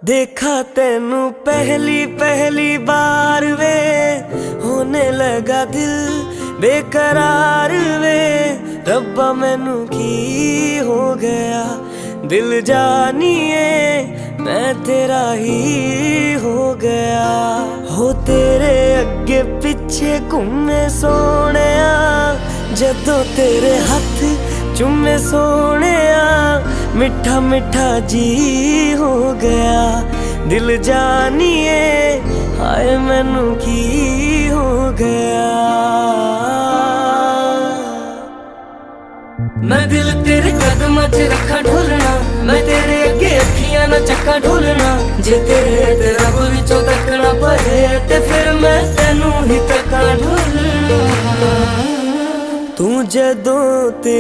देखा तेनू पहली पहली बार वे, होने लगा दिल बेकरार वे। रब्बा मैनू की हो गया, दिल जानिए मैं तेरा ही हो गया। हो तेरे अगे पिछे घूमे सोहणिया, जदों तेरे हथ चूमे सोहणिया, मिठा मिठा जी हो गया। दिल जानिए हाय मैनू की हो गया। मैं दिल तेरे कदमां च रखा ढोलना, मैं तेरे अगे अखियां ना चक्का ढोलना। जे तेरे ते रब विचों तकना पए ते फिर मैं तेनू ही तक्का ढोलना। तू जदों तेरी